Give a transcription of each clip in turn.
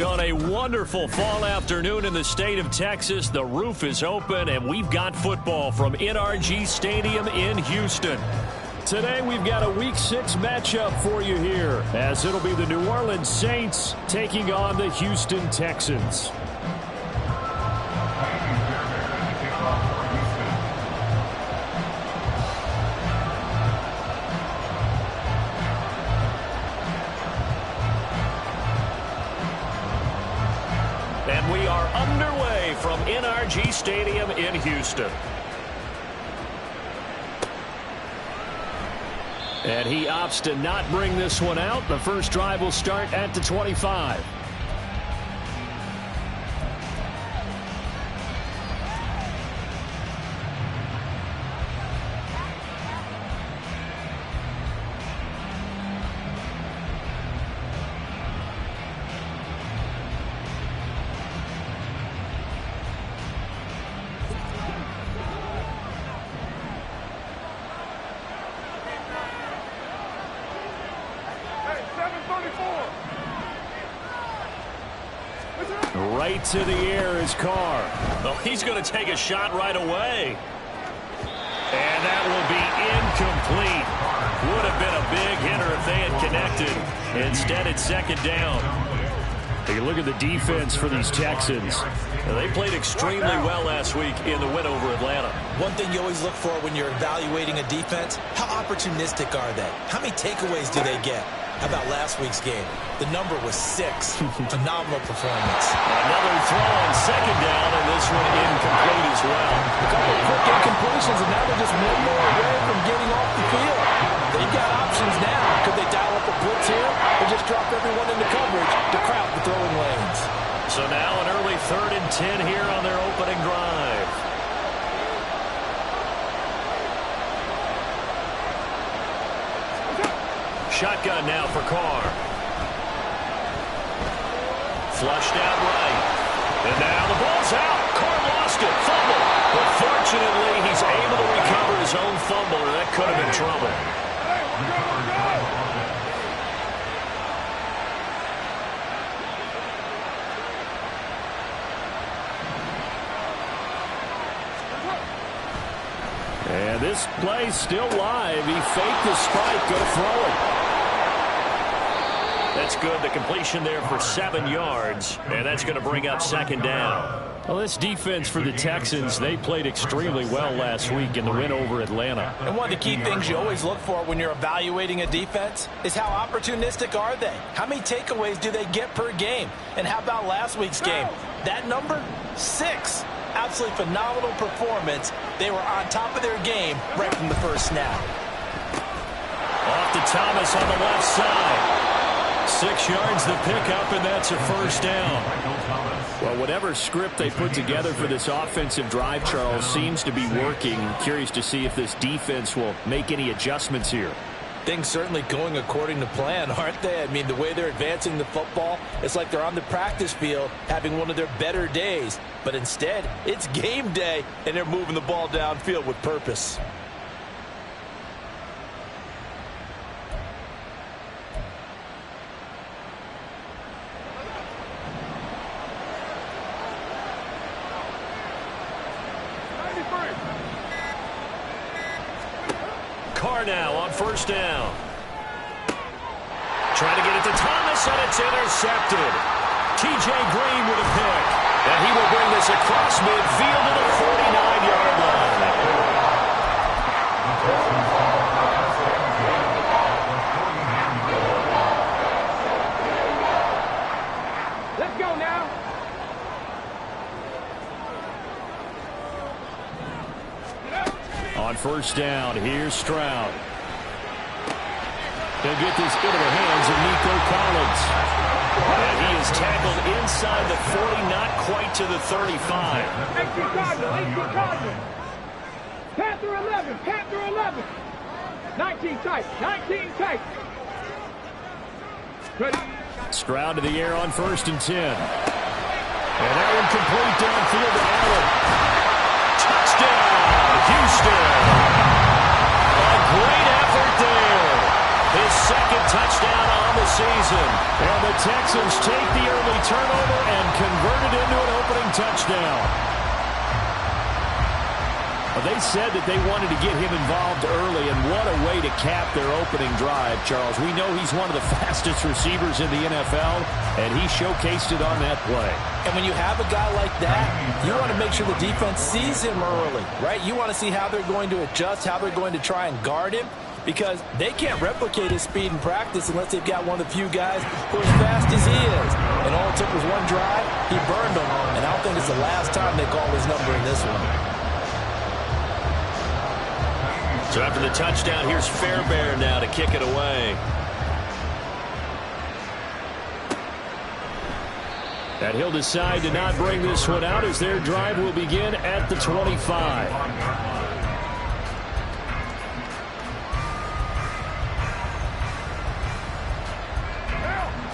On a wonderful fall afternoon in the state of Texas, the roof is open, and we've got football from NRG Stadium in Houston. Today, we've got a Week 6 matchup for you here, as it'll be the New Orleans Saints taking on the Houston Texans. And we are underway from NRG Stadium in Houston. And he opts to not bring this one out. The first drive will start at the 25. Right to the air is Carr. Oh, he's going to take a shot right away. And that will be incomplete. Would have been a big hitter if they had connected. Instead, it's second down. Take a look at the defense for these Texans. They played extremely well last week in the win over Atlanta. One thing you always look for when you're evaluating a defense, how opportunistic are they? How many takeaways do they get? How about last week's game? The number was 6. Phenomenal performance. Another throw on second down, and this one incomplete as well. A couple of quick incompletions, and now they're just one more away from getting off the field. They've got options now. Could they dial up a blitz here or just drop everyone into coverage to crowd the throwing lanes? So now an early 3rd and 10 here on their opening drive. Shotgun now for Carr. Flushed out right. And now the ball's out. Carr lost it. Fumble. But fortunately, he's able to recover his own fumble, or that could have been trouble. And this play's still live. He faked the spike. Go throw it. That's good. The completion there for 7 yards. And that's going to bring up second down. Well, this defense for the Texans, they played extremely well last week in the win over Atlanta. And one of the key things you always look for when you're evaluating a defense is how opportunistic are they? How many takeaways do they get per game? And how about last week's game? That number? 6. Absolutely phenomenal performance. They were on top of their game right from the first snap. Off to Thomas on the left side. 6 yards the pickup, and that's a first down. Well, whatever script they put together for this offensive drive, Charles, seems to be working. Curious to see if this defense will make any adjustments here. Things certainly going according to plan, aren't they? I mean, the way they're advancing the football, it's like they're on the practice field having one of their better days. But instead, it's game day, and they're moving the ball downfield with purpose. Carr now on first down. Trying to get it to Thomas, and it's intercepted. T.J. Green with a pick. And he will bring this across midfield to the 49-yard line. Let's go now. On first down, here's Stroud. He'll get this into the hands of Nico Collins. And he is tackled inside the 40, not quite to the 35. 18 Cardinal. Panther 11, Panther 11. 19 tight, 19 tight. Ready. Stroud to the air on first and 10. And that one complete downfield to Allen. Touchdown, Houston. A great effort there. His second touchdown on the season. And the Texans take the early turnover and convert it into an opening touchdown. They said that they wanted to get him involved early, and what a way to cap their opening drive, Charles. We know he's one of the fastest receivers in the NFL, and he showcased it on that play. And when you have a guy like that, you want to make sure the defense sees him early, right? You want to see how they're going to adjust, how they're going to try and guard him, because they can't replicate his speed in practice unless they've got one of the few guys who are as fast as he is. And all it took was one drive, he burned them, and I don't think it's the last time they call his number in this one. So after the touchdown, here's Fairbairn now to kick it away. And he'll decide to not bring this one out as their drive will begin at the 25.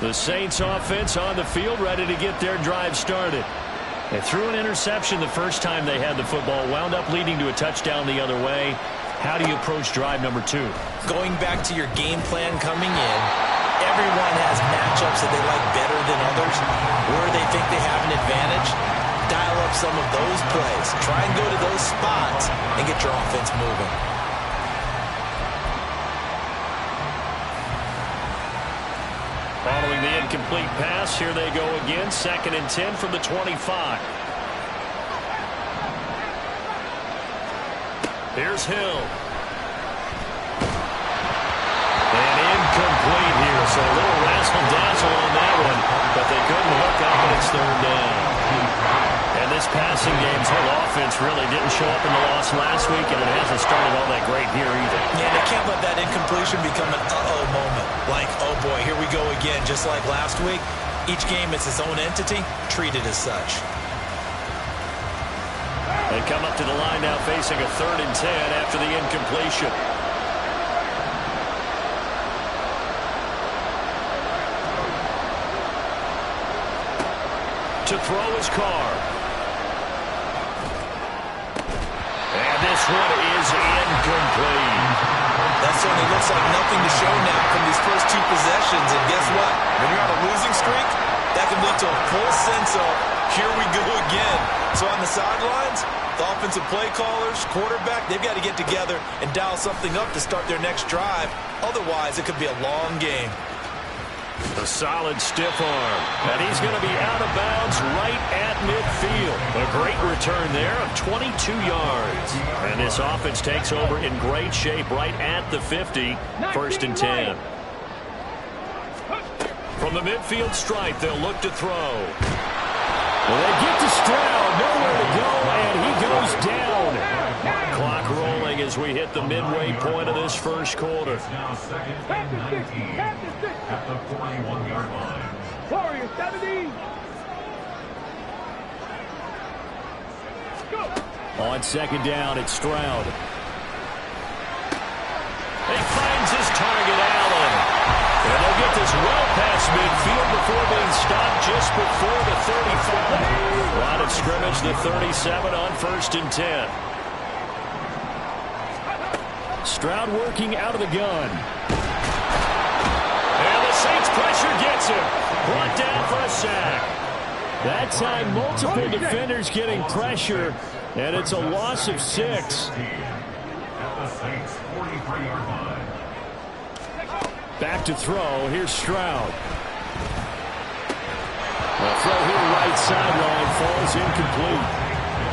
The Saints offense on the field, ready to get their drive started. They threw an interception the first time they had the football, wound up leading to a touchdown the other way. How do you approach drive number 2? Going back to your game plan coming in, everyone has matchups that they like better than others, where they think they have an advantage. Dial up some of those plays. Try and go to those spots and get your offense moving. Following the incomplete pass, here they go again. 2nd and 10 from the 25. Here's Hill. And incomplete here. So a little razzle-dazzle on that one, but they couldn't hook up, and it's 3rd down. And this passing game's whole offense really didn't show up in the loss last week, and it hasn't started all that great here either. Yeah, they can't let that incompletion become an uh-oh moment. Like, oh boy, here we go again, just like last week. Each game is its own entity, treat it as such. They come up to the line now facing a 3rd and 10 after the incompletion. To throw his Carr. And this one is incomplete. That certainly looks like nothing to show now from these first 2 possessions. And guess what? When you're on a losing streak, that can lead to a full sense of, here we go again. So on the sidelines, the offensive play callers, quarterback, they've got to get together and dial something up to start their next drive. Otherwise, it could be a long game. A solid stiff arm. And he's going to be out of bounds right at midfield. A great return there of 22 yards. And this offense takes over in great shape right at the 50. 1st and 10. From the midfield stripe, they'll look to throw. Well, they get to Stroud, nowhere to go, and he goes down. Clock rolling as we hit the midway point of this first quarter. At the 41-yard line. Warriors 70. Go. On 2nd down, it's Stroud. He finds his target, Allen. And they'll get this well past midfield before being stopped just before the 35. Line of scrimmage, the 37 on 1st and 10. Stroud working out of the gun. And the Saints pressure gets him. Brought down for a sack. That time, multiple defenders getting pressure, and it's a loss of 6. At the Saints 43-yard line. Back to throw. Here's Stroud. The throw here right sideline falls incomplete.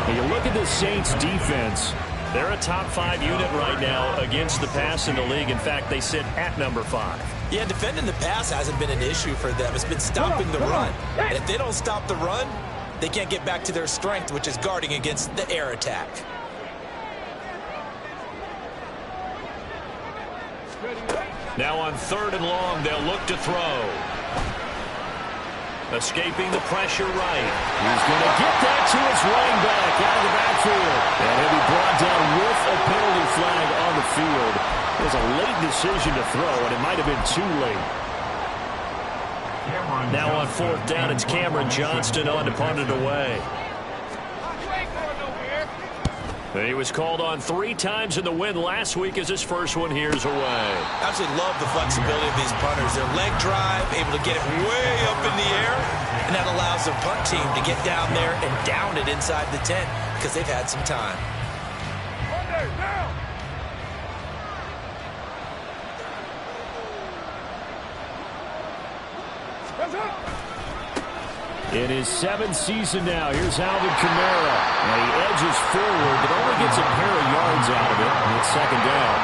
And you look at the Saints defense. They're a top 5 unit right now against the pass in the league. In fact, they sit at number 5. Yeah, defending the pass hasn't been an issue for them. It's been stopping the run. And if they don't stop the run, they can't get back to their strength, which is guarding against the air attack. Now on 3rd and long, they'll look to throw. Escaping the pressure right. He's going to get that to his running back out of the backfield. And he'll be brought down with a penalty flag on the field. It was a late decision to throw, and it might have been too late. Now on 4th down, it's Cameron Johnston on to punt it away. He was called on 3 times in the win last week as his first one here's away. Absolutely love the flexibility of these punters. Their leg drive, able to get it way up in the air, and that allows their punt team to get down there and down it inside the 10 because they've had some time. In his 7th season now, here's Alvin Kamara. And he edges forward, but only gets a pair of yards out of it. And it's second down.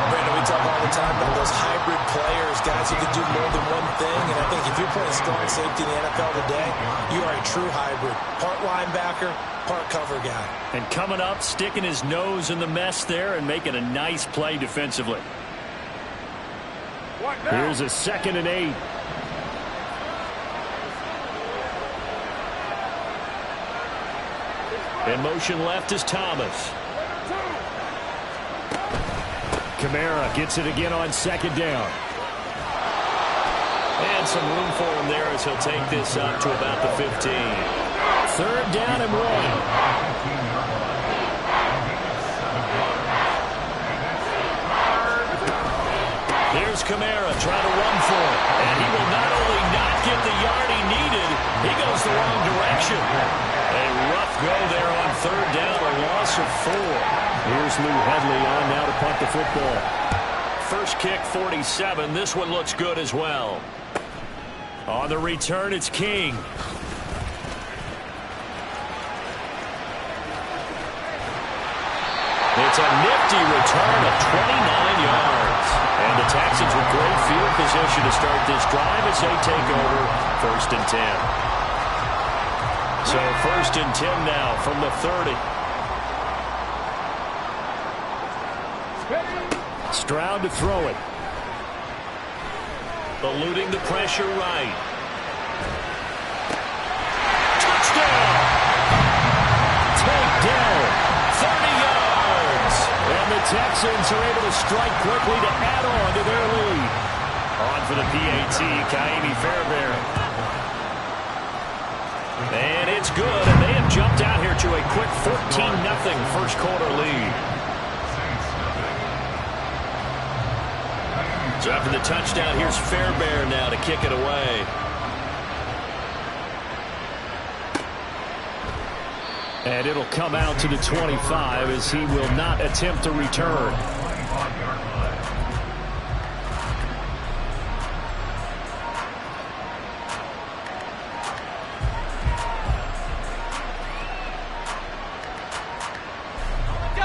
Brandon, we talk all the time about those hybrid players, guys who can do more than one thing. And I think if you're playing strong safety in the NFL today, you are a true hybrid. Part linebacker, part cover guy. And coming up, sticking his nose in the mess there and making a nice play defensively. Here's a 2nd and 8. In motion left is Thomas. Kamara gets it again on 2nd down. And some room for him there as he'll take this up to about the 15. 3rd down and 1. Here's Kamara trying to run for it. And he will not only not get the yard he needed, he goes the wrong direction. A rough go there on 3rd down, a loss of 4. Here's Lou Headley on now to punt the football. First kick, 47. This one looks good as well. On the return, it's King. It's a nifty return of 29 yards. And the Texans with great field position to start this drive as they take over 1st and 10. So 1st and 10 now from the 30. Stroud to throw it. Eluding the pressure right. Touchdown! Takedown. 30 yards. And the Texans are able to strike quickly to add on to their lead. On for the PAT, Kaimi Fairbairn. And it's good, and they have jumped out here to a quick 14-0 first quarter lead. So after the touchdown, here's Fairbairn now to kick it away. And it'll come out to the 25 as he will not attempt to return.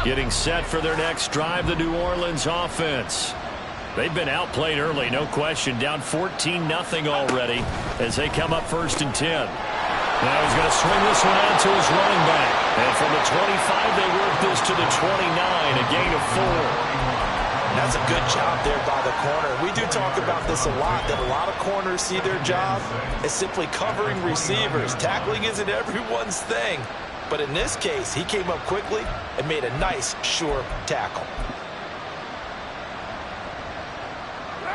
Getting set for their next drive, the New Orleans offense. They've been outplayed early, no question. Down 14-0 already as they come up 1st and 10. Now he's going to swing this one out to his running back. And from the 25, they work this to the 29, a gain of 4. That's a good job there by the corner. We do talk about this a lot, that a lot of corners see their job as simply covering receivers. Tackling isn't everyone's thing. But in this case, he came up quickly and made a nice, sure tackle.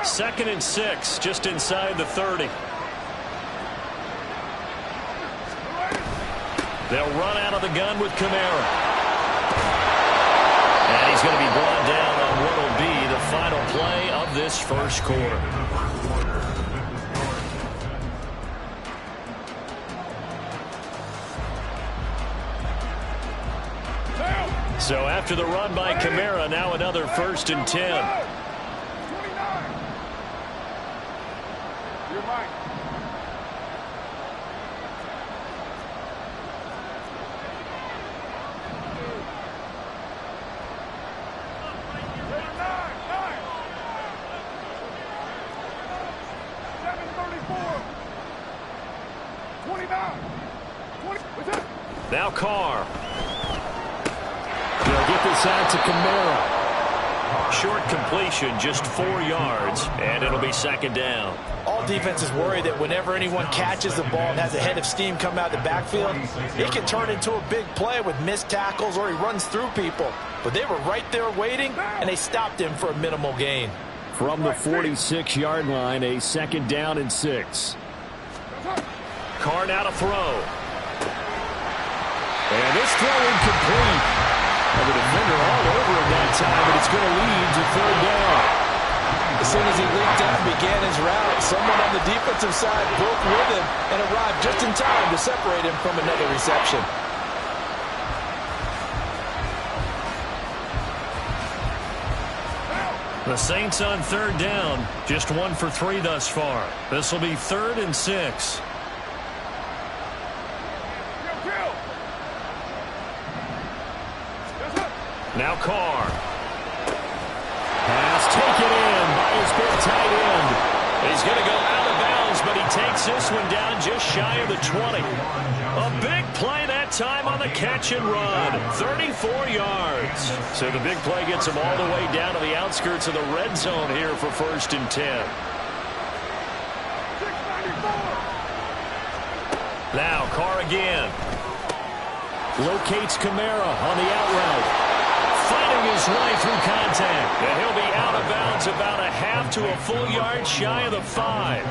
2nd and 6, just inside the 30. They'll run out of the gun with Kamara. And he's going to be brought down on what will be the final play of this first quarter. So after the run by Kamara, now another 1st and 10. Now Carr. They'll get this out to Kamara. Short completion, just 4 yards, and it'll be 2nd down. All defenses worry that whenever anyone catches the ball and has a head of steam come out of the backfield, it can turn into a big play with missed tackles or he runs through people. But they were right there waiting, and they stopped him for a minimal gain. From the 46-yard line, a 2nd down and 6. Carr now to throw. And this throw incomplete. And the defender all over him that time, and it's going to lead to third down. As soon as he leaped out and began his route, someone on the defensive side broke with him and arrived just in time to separate him from another reception. The Saints on third down, just 1 for 3 thus far. This will be 3rd and 6. Now Carr. Pass taken in by his big tight end. He's going to go out of bounds, but he takes this one down just shy of the 20. A big play that time on the catch and run. 34 yards. So the big play gets him all the way down to the outskirts of the red zone here for 1st and 10. Now Carr again. Locates Kamara on the out route. Fighting his way through contact. And he'll be out of bounds about a half to a full yard shy of the 5.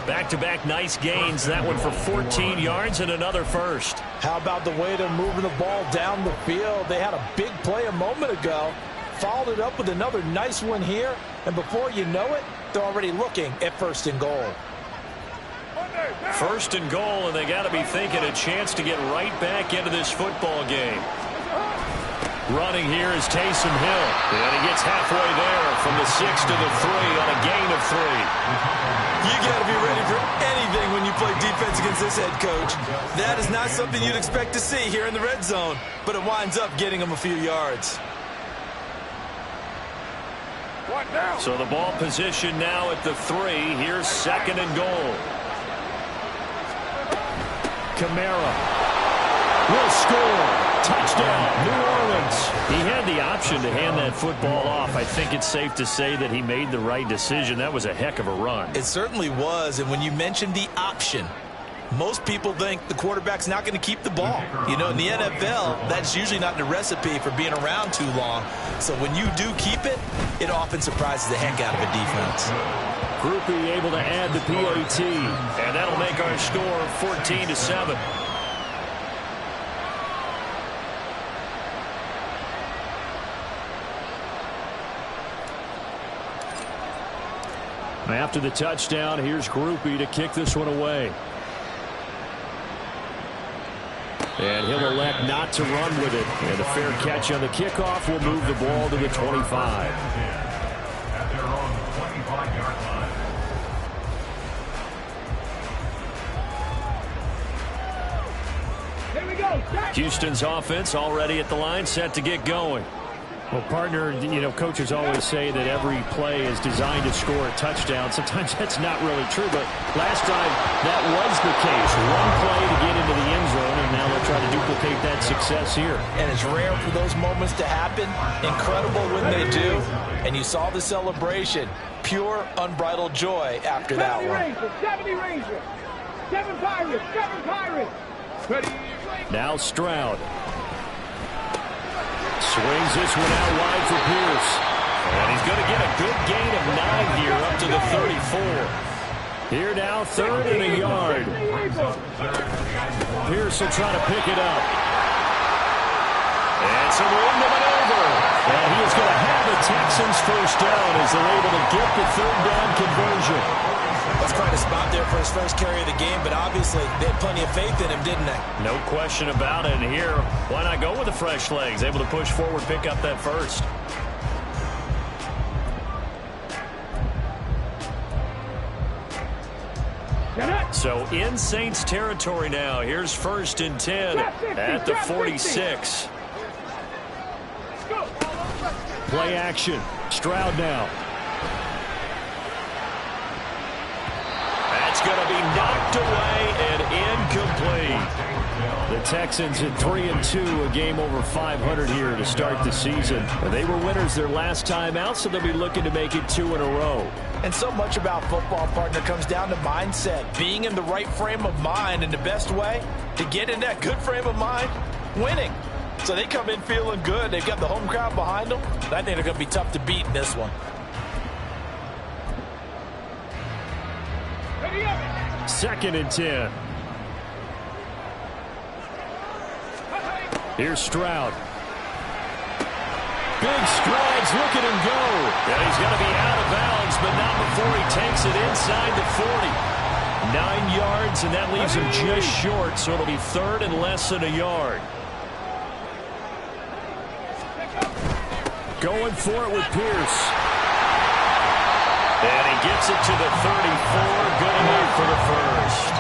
Back-to-back nice gains. That one for 14 yards and another first. How about the way they're moving the ball down the field? They had a big play a moment ago. Followed it up with another nice one here. And before you know it, they're already looking at 1st and goal. 1st and goal, and they got to be thinking a chance to get right back into this football game. Running here is Taysom Hill. And he gets halfway there from the 6 to the 3 on a gain of 3. You got to be ready for anything when you play defense against this head coach. That is not something you'd expect to see here in the red zone, but it winds up getting him a few yards. So the ball position now at the 3. Here's 2nd and goal. Kamara will score. Touchdown, New Orleans. He had the option to hand that football off. I think it's safe to say that he made the right decision. That was a heck of a run. It certainly was, and when you mentioned the option, most people think the quarterback's not going to keep the ball. You know, in the NFL, that's usually not the recipe for being around too long. So when you do keep it, it often surprises the heck out of a defense. Groupie able to add the PAT, and that'll make our score 14-7. After the touchdown, here's Groupie to kick this one away. And he'll elect not to run with it. And a fair catch on the kickoff will move the ball to the 25. At their own 25-yard line. Here we go. Houston's offense already at the line, set to get going. Well, partner, you know, coaches always say that every play is designed to score a touchdown. Sometimes that's not really true, but last time that was the case. One play to get into the end zone, and now they'll try to duplicate that success here. And it's rare for those moments to happen. Incredible when they do. And you saw the celebration. Pure, unbridled joy after that one. 70 Ranger. 7 Pirates. 7 Pirates. Ready. Now Stroud. Swings this one out wide for Pierce. And he's going to get a good gain of 9 here up to the 34. Here now, 3rd and a yard. Pierce will try to pick it up. And some room to maneuver. And he is going to have the Texans first down as they're able to get the 3rd down conversion. That's quite a spot there for his first carry of the game, but obviously they had plenty of faith in him, didn't they? No question about it. And here, why not go with the fresh legs? Able to push forward, pick up that first. So in Saints territory now. Here's 1st and 10 at the 46. Play action. Stroud now. That's going to be knocked away and incomplete. The Texans at 3-2, a game over 500 here to start the season. They were winners their last time out, so they'll be looking to make it 2 in a row. And so much about football, partner, comes down to mindset. Being in the right frame of mind, and the best way to get in that good frame of mind, winning. So they come in feeling good. They've got the home crowd behind them. I think they're going to be tough to beat in this one. 2nd and 10. Here's Stroud. Big strides. Look at him go. And he's going to be out of bounds, but not before he takes it inside the 40. 9 yards, and that leaves him just short, so it'll be third and less than a yard. Going for it with Pierce. And he gets it to the 34. Good enough for the first.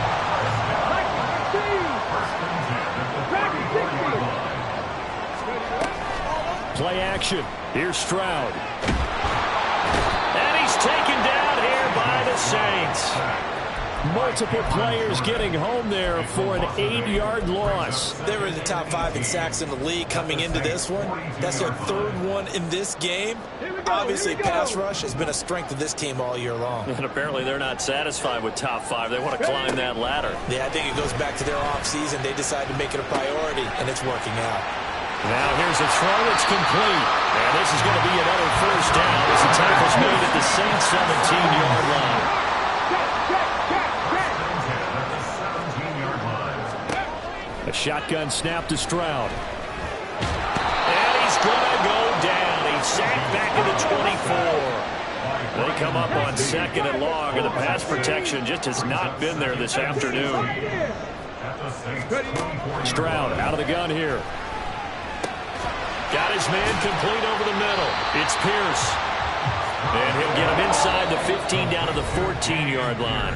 Play action. Here's Stroud. And he's taken down here by the Saints. Multiple players getting home there for an 8-yard loss. They were in the top 5 in sacks in the league coming into this one. That's their third one in this game. Obviously, pass rush has been a strength of this team all year long. And apparently they're not satisfied with top 5. They want to climb that ladder. Yeah, I think it goes back to their offseason. They decided to make it a priority, and it's working out. Now here's a throw. It's complete. And this is going to be another first down as the tackle's made at the Saints 17-yard line. A shotgun snap to Stroud. And he's going to go down. He's sacked back at the 24. They come up on second and long, and the pass protection just has not been there this afternoon. Stroud out of the gun here. Got his man complete over the middle. It's Pierce. And he'll get him inside the 15 down to the 14-yard line.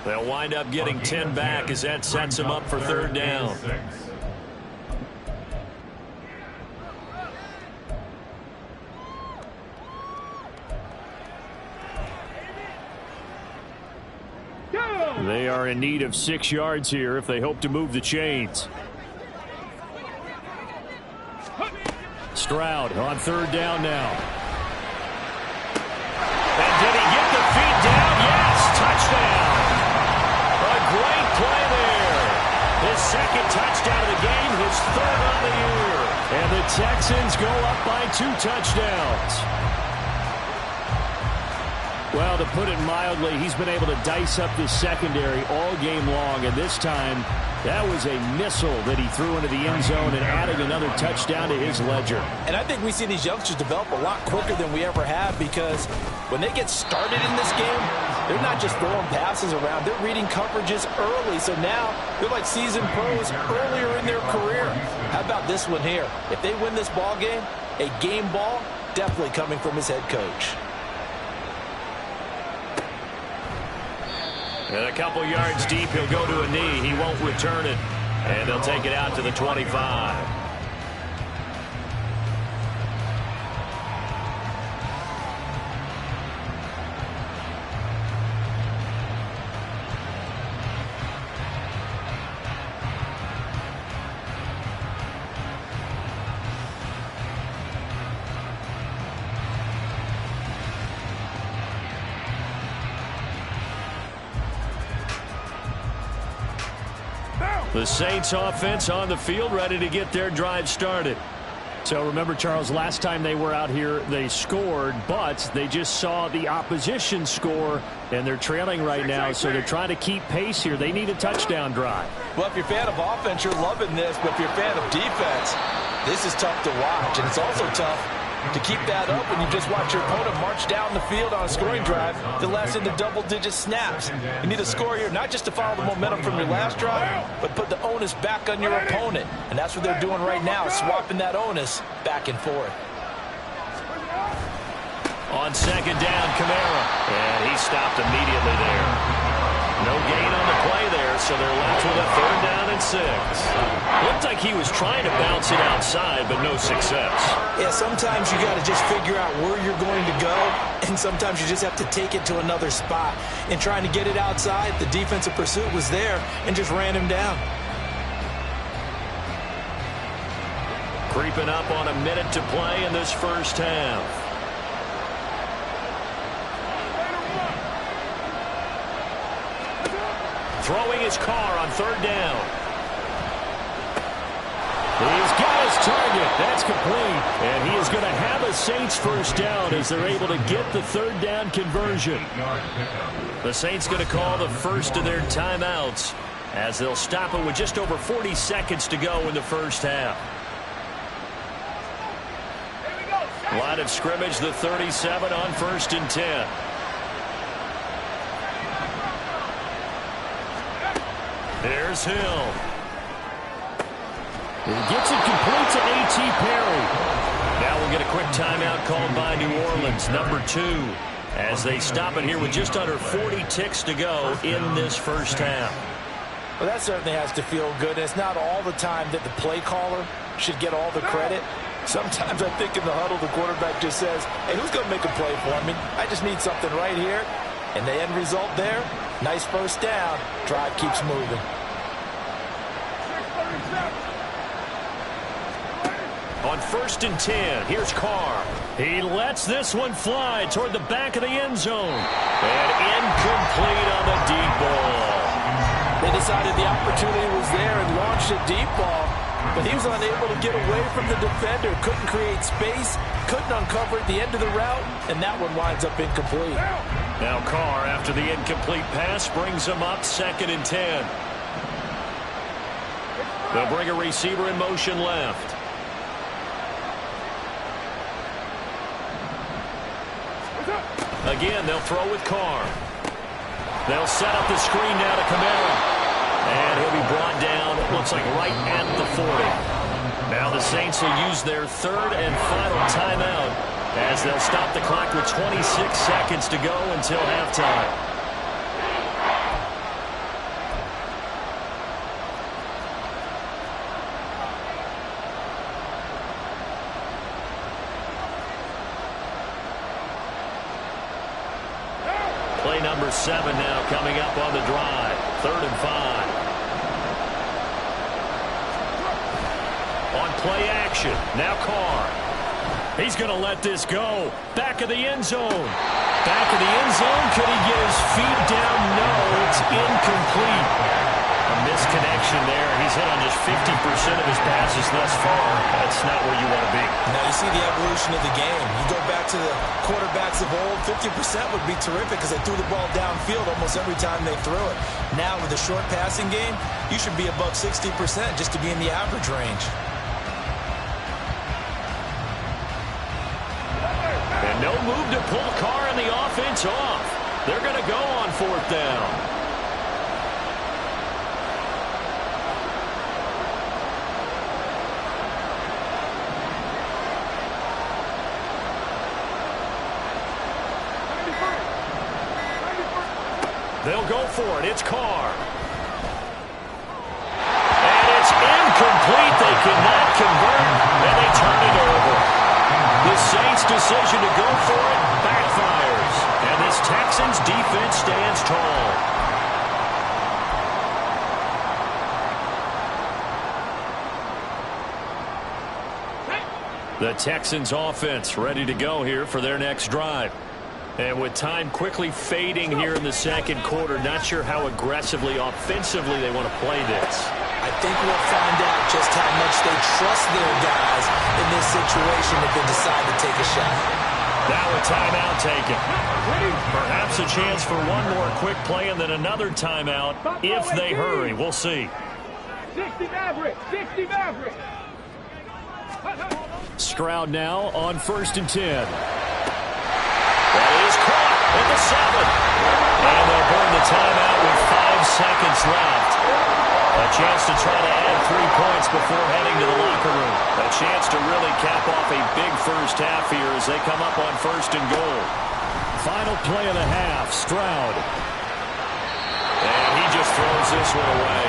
They'll wind up getting 10 back as that sets him up for third down. They are in need of 6 yards here if they hope to move the chains. Stroud on third down now. And did he get the feet down? Yes, touchdown. A great play there. His second touchdown of the game, his third on the year. And the Texans go up by 2 touchdowns. Well, to put it mildly, he's been able to dice up this secondary all game long, and this time that was a missile that he threw into the end zone and adding another touchdown to his ledger. And I think we see these youngsters develop a lot quicker than we ever have, because when they get started in this game, they're not just throwing passes around. They're reading coverages early, so now they're like seasoned pros earlier in their career. How about this one here? If they win this ball game, a game ball definitely coming from his head coach. And a couple yards deep, he'll go to a knee. He won't return it. And they'll take it out to the 25. The Saints offense on the field, ready to get their drive started. So remember, Charles, last time they were out here, they scored, but they just saw the opposition score, and they're trailing right now, so they're trying to keep pace here. They need a touchdown drive. Well, if you're a fan of offense, you're loving this, but if you're a fan of defense, this is tough to watch, and it's also tough to keep that up when you just watch your opponent march down the field on a scoring drive that lasts into double-digit snaps. You need a score here, not just to follow the momentum from your last drive, but put the onus back on your opponent. And that's what they're doing right now, swapping that onus back and forth. On second down, Kamara. And he stopped immediately there. No gain on the play there, so they're left with a third down and 6. Looked like he was trying to bounce it outside, but no success. Yeah, sometimes you got to just figure out where you're going to go, and sometimes you just have to take it to another spot. And trying to get it outside, the defensive pursuit was there and just ran him down. Creeping up on a minute to play in this first half. Throwing his car on third down. He's got his target. That's complete. And he is going to have a Saints first down as they're able to get the third down conversion. The Saints going to call the first of their timeouts as they'll stop it with just over 40 seconds to go in the first half. Line of scrimmage, the 37 on 1st and 10. Here's Hill. He gets it complete to A.T. Perry. Now we'll get a quick timeout called by New Orleans, number 2, as they stop it here with just under 40 ticks to go in this first half. Well, that certainly has to feel good. It's not all the time that the play caller should get all the credit. Sometimes I think in the huddle, the quarterback just says, hey, who's going to make a play for me? I just need something right here. And the end result there, nice first down. Drive keeps moving. On 1st and 10, here's Carr. He lets this one fly toward the back of the end zone. And incomplete on the deep ball. They decided the opportunity was there and launched a deep ball. But he was unable to get away from the defender. Couldn't create space. Couldn't uncover at the end of the route. And that one winds up incomplete. Now Carr, after the incomplete pass, brings him up 2nd and 10. They'll bring a receiver in motion left. Again, they'll throw with Carr. They'll set up the screen now to Kamara. And he'll be brought down, it looks like right at the 40. Now the Saints will use their 3rd and final timeout as they'll stop the clock with 26 seconds to go until halftime. Play number 7 now coming up on the drive. 3rd and 5. On play action. Now Carr. He's going to let this go. Back of the end zone. Back of the end zone. Could he get his feet down? No, it's incomplete. A misconnection there. He's hit on just 50% of his passes thus far. That's not where you want to be. Now you see the evolution of the game. You go back to the quarterbacks of old, 50% would be terrific because they threw the ball downfield almost every time they threw it. Now with the short passing game, you should be above 60% just to be in the average range. And no move to pull Carr and the offense off. They're going to go on 4th down. They'll go for it. It's Carr. And it's incomplete. They cannot convert, and they turn it over. The Saints' decision to go for it backfires. And this Texans defense stands tall. The Texans offense ready to go here for their next drive. And with time quickly fading here in the 2nd quarter, not sure how aggressively, offensively they want to play this. I think we'll find out just how much they trust their guys in this situation if they decide to take a shot. Now a timeout taken. Perhaps a chance for one more quick play and then another timeout if they hurry. We'll see. 60 Maverick! 60 Maverick! Stroud now on 1st and 10. That is caught at the 7. And they'll burn the timeout with 5 seconds left. A chance to try to add 3 points before heading to the locker room. A chance to really cap off a big first half here as they come up on 1st and goal. Final play of the half, Stroud. And he just throws this one away.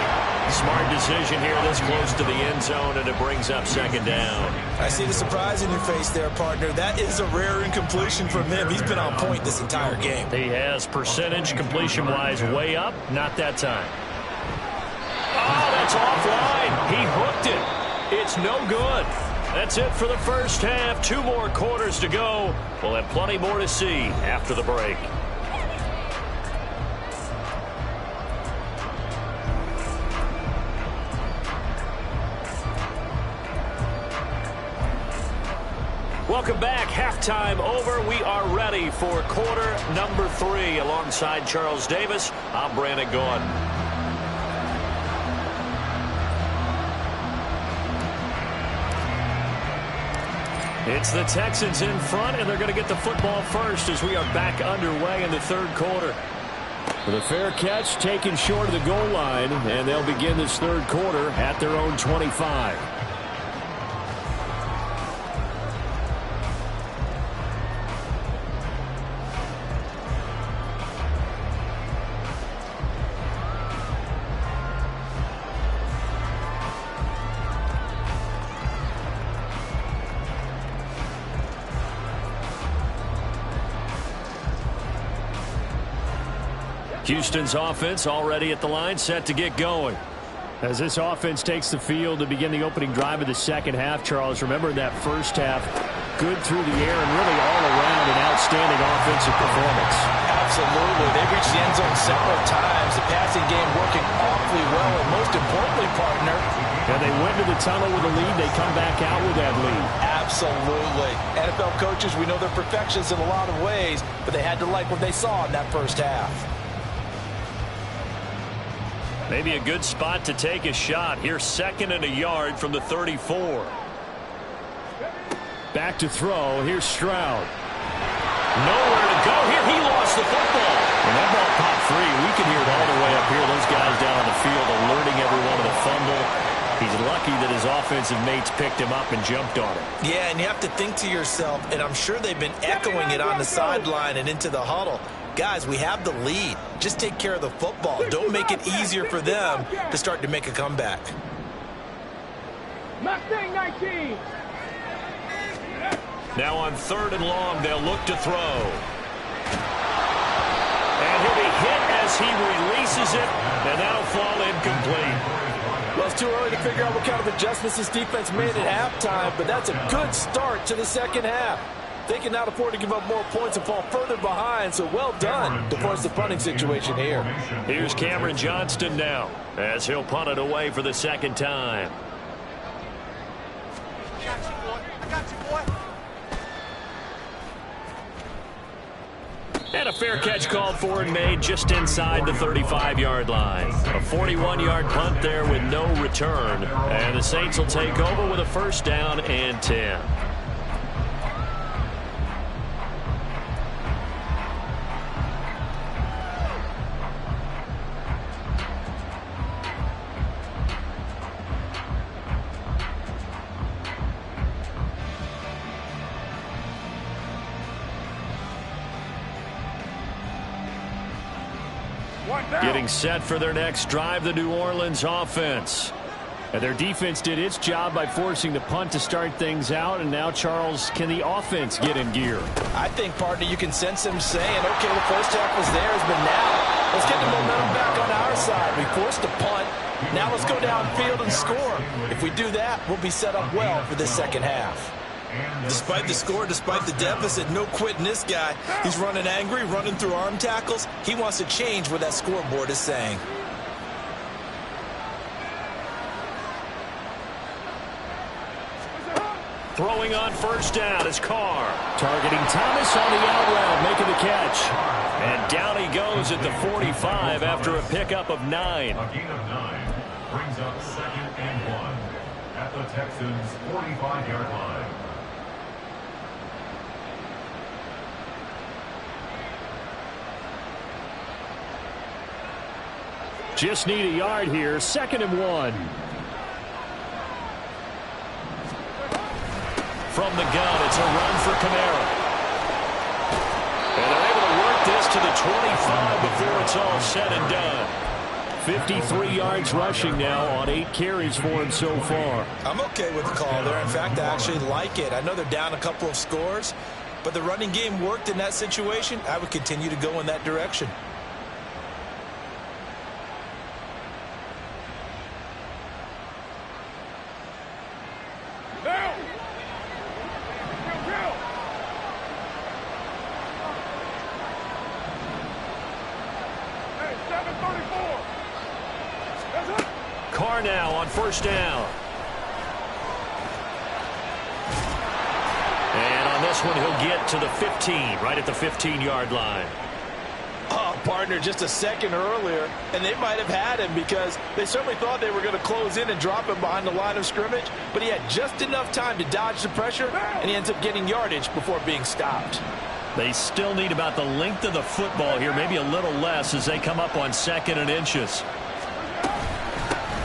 Smart decision here this close to the end zone, and it brings up 2nd down. I see the surprise in your face there, partner. That is a rare incompletion from him. He's been on point this entire game. He has percentage completion-wise way up. Not that time. Oh, that's offline. He hooked it. It's no good. That's it for the first half. 2 more quarters to go. We'll have plenty more to see after the break. Welcome back. Halftime over. We are ready for quarter number 3. Alongside Charles Davis, I'm Brandon Gaughan. It's the Texans in front, and they're going to get the football first as we are back underway in the third quarter. With a fair catch taken short of the goal line, and they'll begin this third quarter at their own 25. Houston's offense already at the line, set to get going. As this offense takes the field to begin the opening drive of the second half, Charles, remember in that first half, good through the air and really all around an outstanding offensive performance. Absolutely. They reached the end zone several times. The passing game working awfully well, and most importantly, partner, and they went to the tunnel with a lead. They come back out with that lead. Absolutely. NFL coaches, we know they're perfectionists in a lot of ways, but they had to like what they saw in that first half. Maybe a good spot to take a shot. Here, 2nd and a yard from the 34. Back to throw. Here's Stroud. Nowhere to go here. He lost the football. And that ball popped free. We can hear it all the way up here. Those guys down on the field alerting everyone of the fumble. He's lucky that his offensive mates picked him up and jumped on him. Yeah, and you have to think to yourself, and I'm sure they've been echoing it on the sideline and into the huddle. Guys, we have the lead. Just take care of the football. Don't make it easier for them to start to make a comeback. Mustang 19. Now on 3rd and long, they'll look to throw. And he'll be hit as he releases it, and that'll fall incomplete. Well, it's too early to figure out what kind of adjustments this defense made at halftime, but that's a good start to the second half. They can now afford to give up more points and fall further behind, so well done to force the punting situation here. Here's Cameron Johnston now as he'll punt it away for the second time. I got you, boy. And a fair catch called for and made just inside the 35-yard line. A 41-yard punt there with no return. And the Saints will take over with a 1st down and 10. Getting set for their next drive, the New Orleans offense. And their defense did its job by forcing the punt to start things out. And now, Charles, can the offense get in gear? I think, partner, you can sense them saying, okay, the first half was theirs, but now let's get the momentum back on our side. We forced a punt. Now let's go downfield and score. If we do that, we'll be set up well for this second half. Despite the score, despite the deficit, no quitting this guy. He's running angry, running through arm tackles. He wants to change what that scoreboard is saying. Throwing on 1st down is Carr. Targeting Thomas on the out route, making the catch. And down he goes at the 45 after a pickup of 9. A gain of 9 brings up 2nd and 1 at the Texans' 45-yard line. Just need a yard here. 2nd and 1. From the gun, it's a run for Kamara. And they're able to work this to the 25 before it's all said and done. 53 yards rushing now on 8 carries for him so far. I'm okay with the call there. In fact, I actually like it. I know they're down a couple of scores, but the running game worked in that situation. I would continue to go in that direction. Carr now on 1st down. And on this one, he'll get to the 15, right at the 15-yard line. Oh, partner just a second earlier, and they might have had him because they certainly thought they were going to close in and drop him behind the line of scrimmage, but he had just enough time to dodge the pressure, and he ends up getting yardage before being stopped. They still need about the length of the football here, maybe a little less as they come up on 2nd and inches.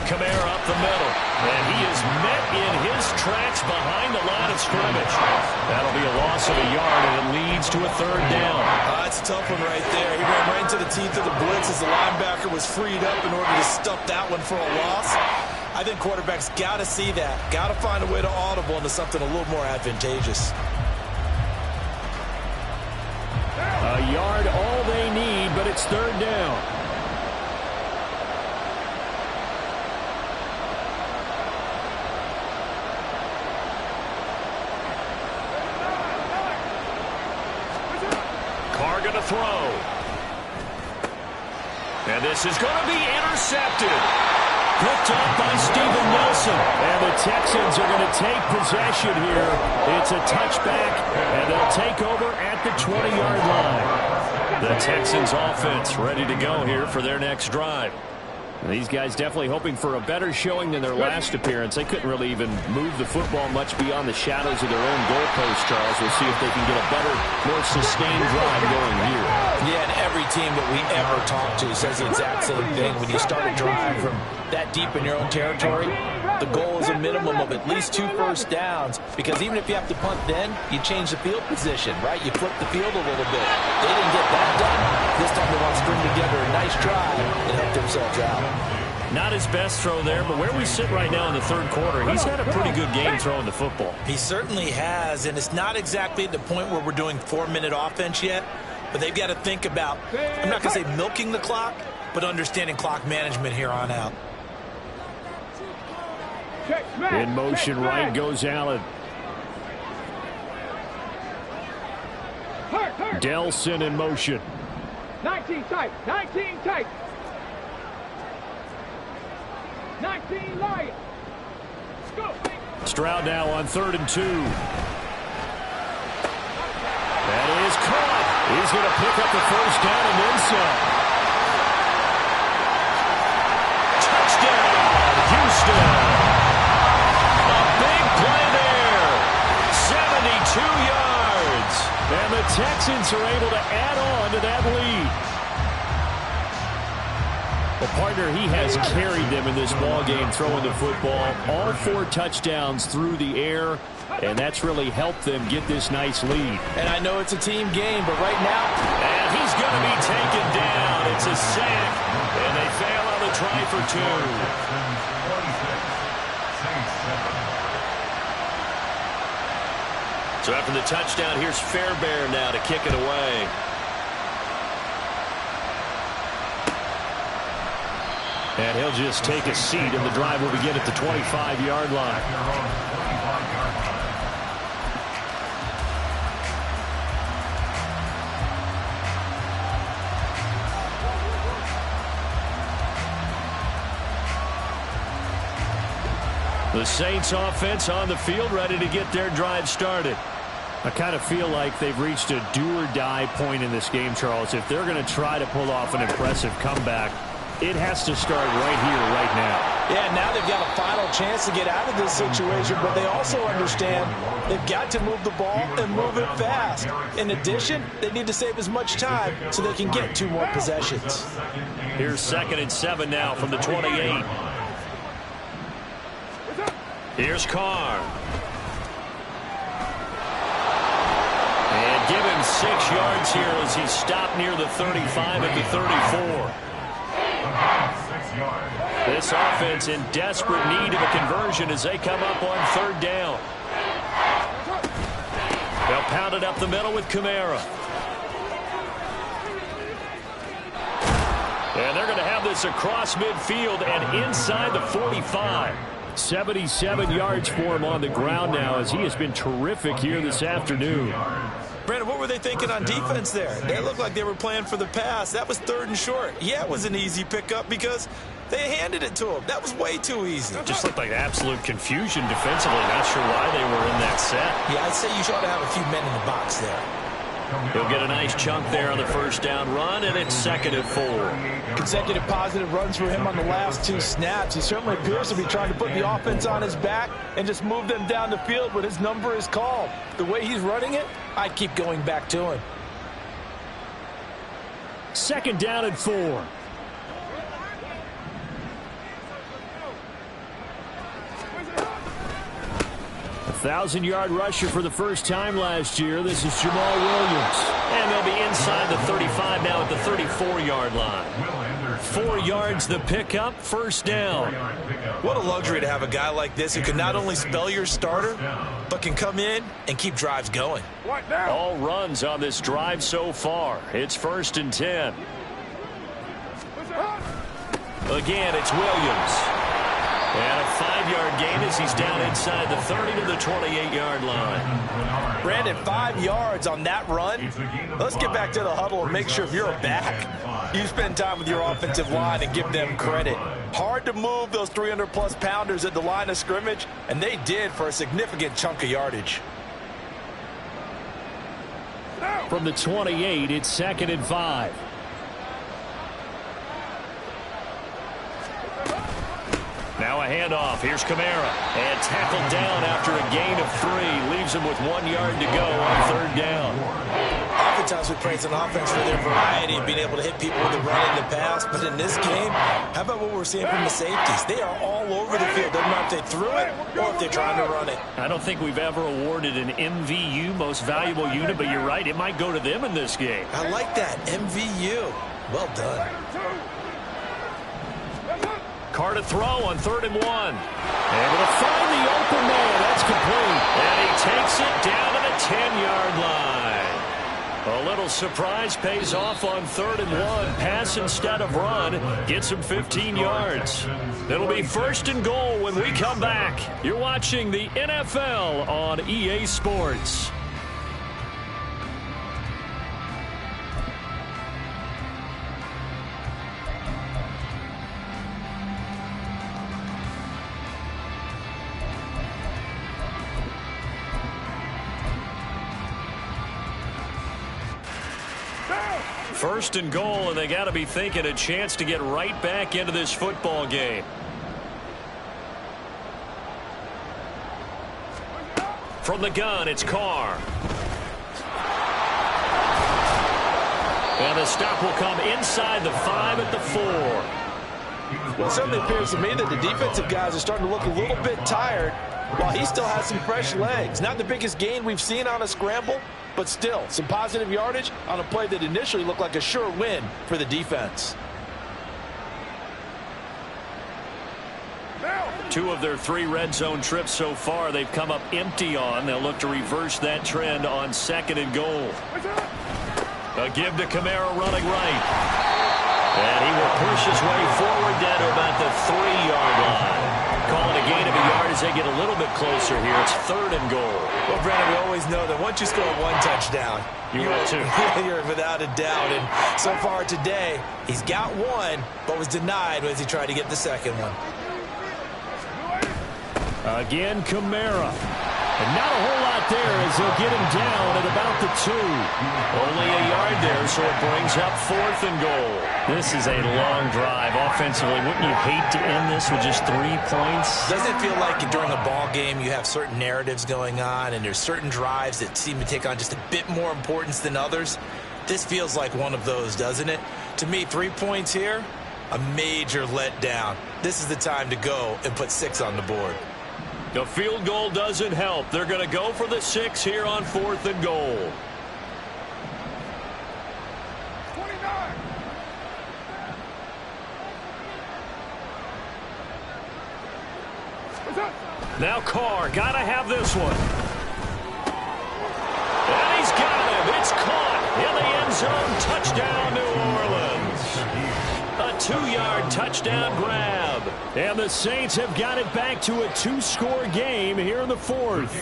Kamara up the middle, and he is met in his tracks behind the line of scrimmage. That'll be a loss of a yard, and it leads to a 3rd down. That's a tough one right there. He ran right into the teeth of the blitz as the linebacker was freed up in order to stuff that one for a loss. I think quarterbacks got to see that, got to find a way to audible into something a little more advantageous. A yard all they need, but it's 3rd down. Carr going to throw. And this is going to be intercepted. Picked up by Steven Nelson. And the Texans are going to take possession here. It's a touchback, and they'll take over at the 20-yard line. The Texans offense ready to go here for their next drive. These guys definitely hoping for a better showing than their last appearance. They couldn't really even move the football much beyond the shadows of their own goalpost, Charles. We'll see if they can get a better, more sustained drive going here. Yeah, and every team that we ever talk to says the exact same thing. When you start a drive from that deep in your own territory, the goal is a minimum of at least 2 first downs, because even if you have to punt then, you change the field position, right? You flip the field a little bit. They didn't get that done. This time they want to string together a nice drive and help themselves out. Not his best throw there, but where we sit right now in the 3rd quarter, he's had a pretty good game throwing the football. He certainly has, and it's not exactly at the point where we're doing 4-minute offense yet, but they've got to think about, I'm not going to say milking the clock, but understanding clock management here on out. In motion, right goes Allen. Delson in motion. 19 tight, 19 tight. 19 Lions. Go. Stroud now on 3rd and 2. That is caught. He's going to pick up the 1st down and then some. Touchdown, Houston. A big play there. 72 yards. And the Texans are able to add on to that lead. Well, partner, he has carried them in this ballgame throwing the football. All 4 touchdowns through the air, and that's really helped them get this nice lead. And I know it's a team game, but right now, and he's going to be taken down. It's a sack, and they fail on the try for 2. So after the touchdown, here's Fairbairn now to kick it away. And he'll just take a seat, and the drive will begin at the 25-yard line. The Saints offense on the field ready to get their drive started. I kind of feel like they've reached a do-or-die point in this game, Charles. If they're going to try to pull off an impressive comeback, it has to start right here, right now. Yeah, now they've got a final chance to get out of this situation, but they also understand they've got to move the ball and move it fast. In addition, they need to save as much time so they can get 2 more possessions. Here's 2nd and 7 now from the 28. Here's Carr. And give him 6 yards here as he's stopped near the 35 at the 34. This offense in desperate need of a conversion as they come up on 3rd down. They'll pound it up the middle with Kamara. And they're going to have this across midfield and inside the 45. 77 yards for him on the ground now as he has been terrific here this afternoon. Brandon, what were they thinking on defense there? They looked like they were playing for the pass. That was 3rd and short. Yeah, it was an easy pickup because they handed it to him. That was way too easy. Just looked like absolute confusion defensively. Not sure why they were in that set. Yeah, I'd say you ought to have a few men in the box there. He'll get a nice chunk there on the first down run, and it's 2nd and 4. Consecutive positive runs for him on the last 2 snaps. He certainly appears to be trying to put the offense on his back and just move them down the field when his number is called. The way he's running it, I'd keep going back to him. 2nd down and 4. 1,000-yard rusher for the first time last year. This is Jamal Williams. And they'll be inside the 35 now at the 34-yard line. 4 yards the pickup, first down. What a luxury to have a guy like this who can not only spell your starter, but can come in and keep drives going. All runs on this drive so far. It's 1st and 10. Again, it's Williams. And a 5-yard gain as he's down inside the 30 to the 28-yard line. Brandon, 5 yards on that run. Let's get back to the huddle and make sure if you're a back, you spend time with your offensive line and give them credit. Hard to move those 300-plus pounders at the line of scrimmage, and they did for a significant chunk of yardage. From the 28, it's 2nd and 5. Now a handoff. Here's Kamara. And tackled down after a gain of 3. Leaves him with 1 yard to go on 3rd down. Oftentimes we praise an offense for their variety and being able to hit people with the run in the pass. But in this game, how about what we're seeing from the safeties? They are all over the field. Doesn't matter if they threw it or if they're trying to run it. I don't think we've ever awarded an MVU, most valuable unit, but you're right. It might go to them in this game. I like that. MVU. Well done. Carr to throw on 3rd and 1. Able to find the open man. That's complete. And he takes it down to the 10-yard line. A little surprise pays off on 3rd and 1. Pass instead of run. Gets him 15 yards. It'll be 1st and goal when we come back. You're watching the NFL on EA Sports. First and goal, and they got to be thinking a chance to get right back into this football game. From the gun, it's Carr. And the stop will come inside the 5 at the 4. Well, it certainly appears to me that the defensive guys are starting to look a little bit tired while he still has some fresh legs. Not the biggest gain we've seen on a scramble, but still some positive yardage on a play that initially looked like a sure win for the defense. 2 of their 3 red zone trips so far they've come up empty on. They'll look to reverse that trend on 2nd and goal. A give to Kamara running right. And he will push his way forward down to about the 3-yard line. Calling a gain of a yard as they get a little bit closer here. It's 3rd and goal. Well, Brandon, we always know that once you score 1 touchdown, you're without a doubt. And so far today, he's got 1, but was denied as he tried to get the 2nd one. Again, Kamara. And not a whole lot there as they'll get him down at about the 2. Only a yard there, so it brings up 4th and goal. This is a long drive offensively. Wouldn't you hate to end this with just 3 points? Doesn't it feel like during a ball game you have certain narratives going on and there's certain drives that seem to take on just a bit more importance than others? This feels like one of those, doesn't it? To me, 3 points here, a major letdown. This is the time to go and put 6 on the board. The field goal doesn't help. They're going to go for the 6 here on 4th and goal. 29. Now Carr, got to have this one. And he's got him. It's caught in the end zone. Touchdown, New Orleans. A 2-yard touchdown grab. And the Saints have got it back to a 2-score game here in the 4th.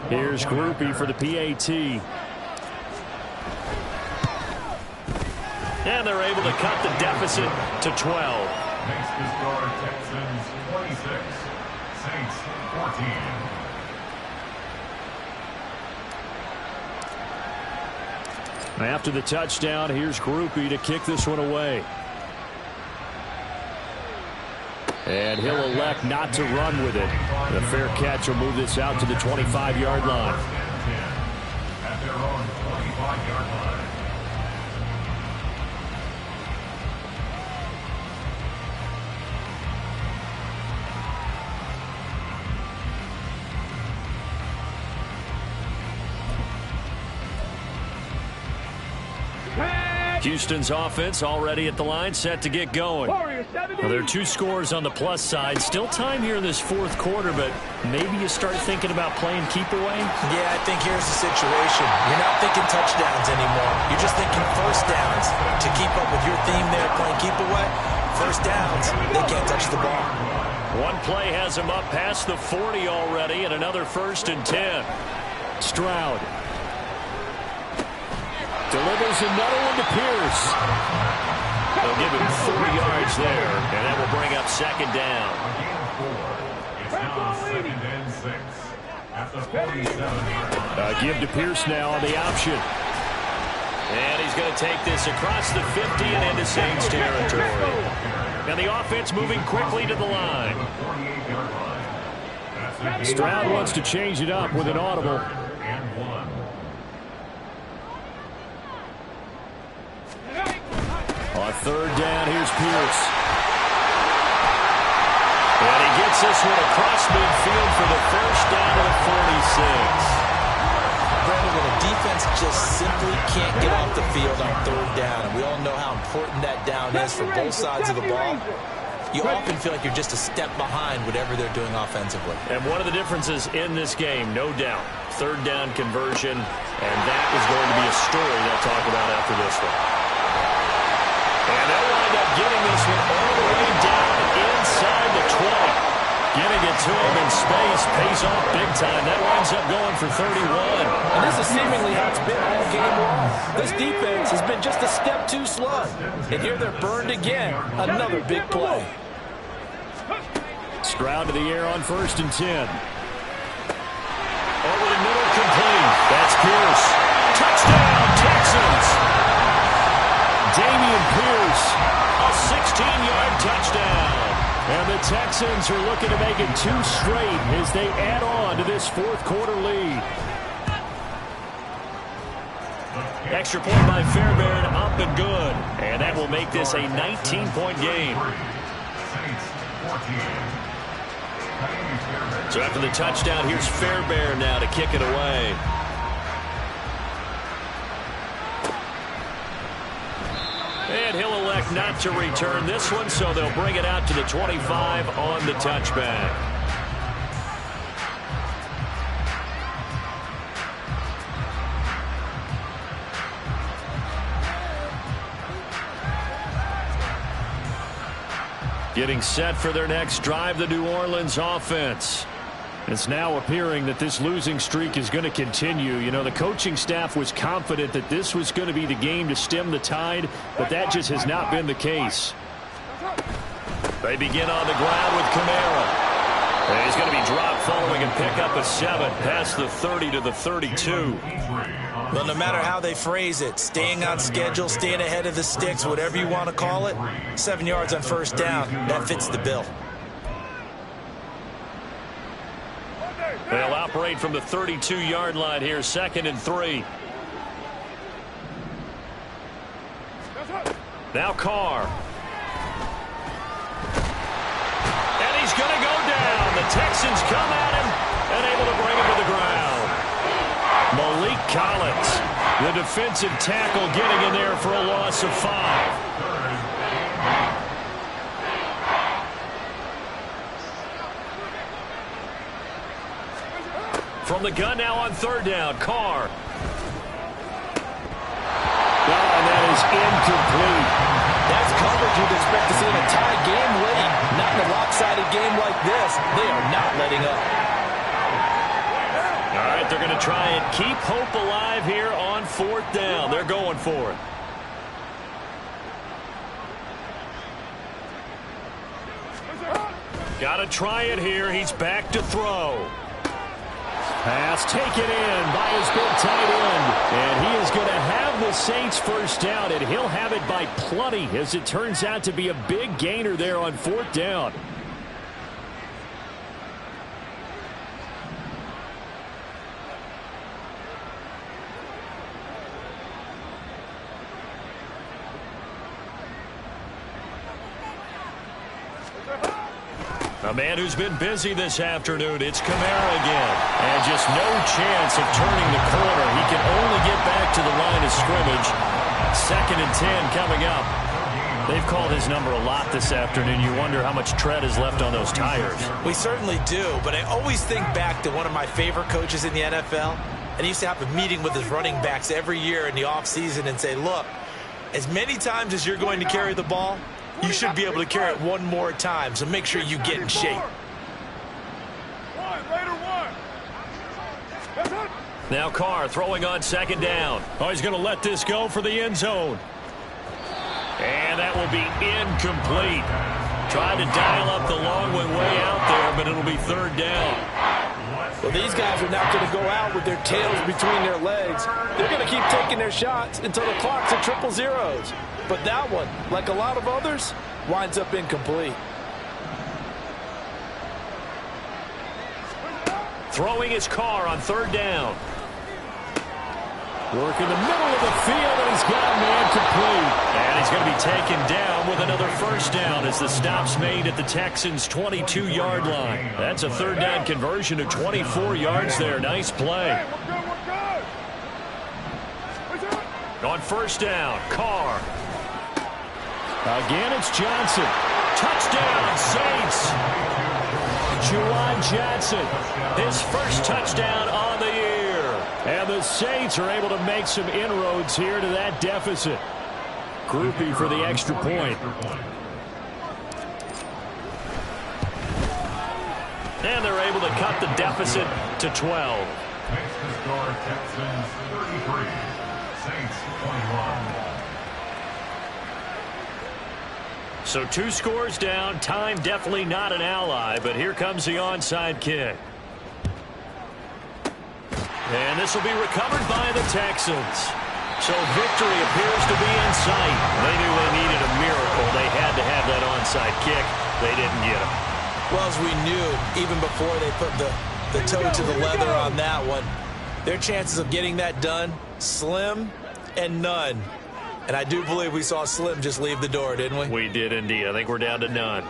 Here's Groupie for the PAT. And they're able to cut the deficit to 12. Makes the score Texans 26, Saints 14. After the touchdown, here's Groupie to kick this one away. And he'll elect not to run with it. The fair catch will move this out to the 25-yard line. At their own 25-yard line. Houston's offense already at the line, set to get going. Well, there are 2 scores on the plus side. Still time here in this fourth quarter, but maybe you start thinking about playing keep away? Yeah, I think here's the situation. You're not thinking touchdowns anymore. You're just thinking first downs. To keep up with your theme there, playing keep away, first downs, they can't touch the ball. One play has him up past the 40 already, and another 1st and 10. Stroud delivers another one to Pierce. They'll give him 4 yards there, and that will bring up 2nd down. It's now 2nd and 6 at the 47-yard line. Give to Pierce now on the option. And he's going to take this across the 50 and into Saints territory. And the offense moving quickly to the line. Stroud wants to change it up with an audible. And 1. On 3rd down, here's Pierce. And he gets this one across midfield for the 1st down to the 46. Brandon, when a defense just simply can't get off the field on 3rd down, and we all know how important that down is for both sides of the ball, you often feel like you're just a step behind whatever they're doing offensively. And one of the differences in this game, no doubt, 3rd down conversion, and that is going to be a story they'll talk about after this one. And they'll wind up getting this one all the way down inside the 20. Getting it to him in space pays off big time. That winds up going for 31. And this is seemingly how it's been all game long. This defense has been just a step too slow. And here they're burned again. Another big play. Stroud to the air on 1st and 10. Over the middle, complete. That's Pierce. Touchdown, Texans. Dameon Pierce, a 16-yard touchdown. And the Texans are looking to make it 2 straight as they add on to this 4th quarter lead. Extra point by Fairbairn, up and good. And that will make this a 19-point game. So after the touchdown, here's Fairbairn now to kick it away. And he'll elect not to return this one, so they'll bring it out to the 25 on the touchback. Getting set for their next drive, the New Orleans offense. It's now appearing that this losing streak is going to continue. You know, the coaching staff was confident that this was going to be the game to stem the tide, but that just has not been the case. They begin on the ground with Kamara. And he's going to be dropped following a pickup of 7 past the 30 to the 32. Well, no matter how they phrase it, staying on schedule, staying ahead of the sticks, whatever you want to call it, 7 yards on 1st down, that fits the bill. They'll operate from the 32-yard line here, 2nd and 3. Now Carr. And he's going to go down. The Texans come at him and able to bring him to the ground. Malik Collins, the defensive tackle, getting in there for a loss of 5. From the gun now on 3rd down, Carr. Oh, and that is incomplete. That's coverage you'd expect to see in a tie game late. Not in a lopsided game like this. They are not letting up. All right, they're going to try and keep hope alive here on 4th down. They're going for it. Got to try it here. He's back to throw. Pass taken in by his big tight end. And he is going to have the Saints first down, and he'll have it by plenty as it turns out to be a big gainer there on 4th down. A man who's been busy this afternoon, it's Kamara again. And just no chance of turning the corner. He can only get back to the line of scrimmage. 2nd and 10 coming up. They've called his number a lot this afternoon. You wonder how much tread is left on those tires. We certainly do, but I always think back to one of my favorite coaches in the NFL. And he used to have a meeting with his running backs every year in the offseason and say, look, as many times as you're going to carry the ball, you should be able to carry it one more time, so make sure you get in shape. Now Carr throwing on 2nd down. Oh, he's going to let this go for the end zone. And that will be incomplete. Tried to dial up the long one way out there, but it'll be 3rd down. Well, these guys are not going to go out with their tails between their legs. They're going to keep taking their shots until the clock's at 000. But that one, like a lot of others, winds up incomplete. Throwing his Carr on 3rd down. Work in the middle of the field, and he's got a man complete. And he's going to be taken down with another 1st down as the stop's made at the Texans' 22-yard line. That's a 3rd down conversion of 24 yards there. Nice play. On 1st down, Carr. Again, it's Johnson. Touchdown, Saints. Juwan Johnson. His first touchdown on the year. And the Saints are able to make some inroads here to that deficit. Groupie for the extra point. And they're able to cut the deficit to 12. Makes the score Texans 33, Saints 21. So 2 scores down. Time definitely not an ally, but here comes the onside kick. And this will be recovered by the Texans. So victory appears to be in sight. They knew they needed a miracle. They had to have that onside kick. They didn't get him. Well, as we knew, even before they put the toe to the leather on that one, their chances of getting that done, slim and none. And I do believe we saw Slim just leave the door, didn't we? We did indeed. I think we're down to none.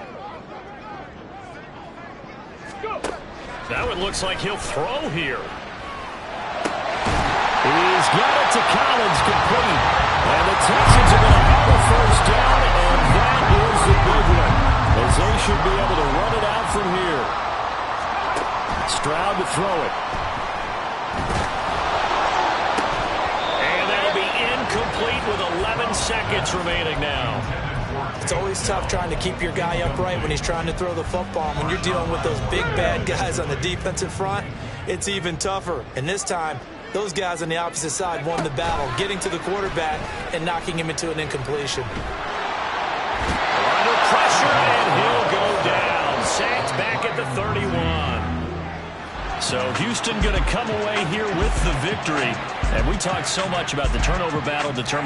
Now it looks like he'll throw here. He's got it to Collins, complete. And the Texans are going to have a 1st down, and that is the big one, as they should be able to run it out from here. Stroud to throw it. And that'll be incomplete with 11 seconds remaining now. It's always tough trying to keep your guy upright when he's trying to throw the football. When you're dealing with those big, bad guys on the defensive front, it's even tougher. And this time, those guys on the opposite side won the battle, getting to the quarterback and knocking him into an incompletion. Under pressure, and he'll go down. Sacked back at the 31. So Houston going to come away here with the victory. And we talked so much about the turnover battle determining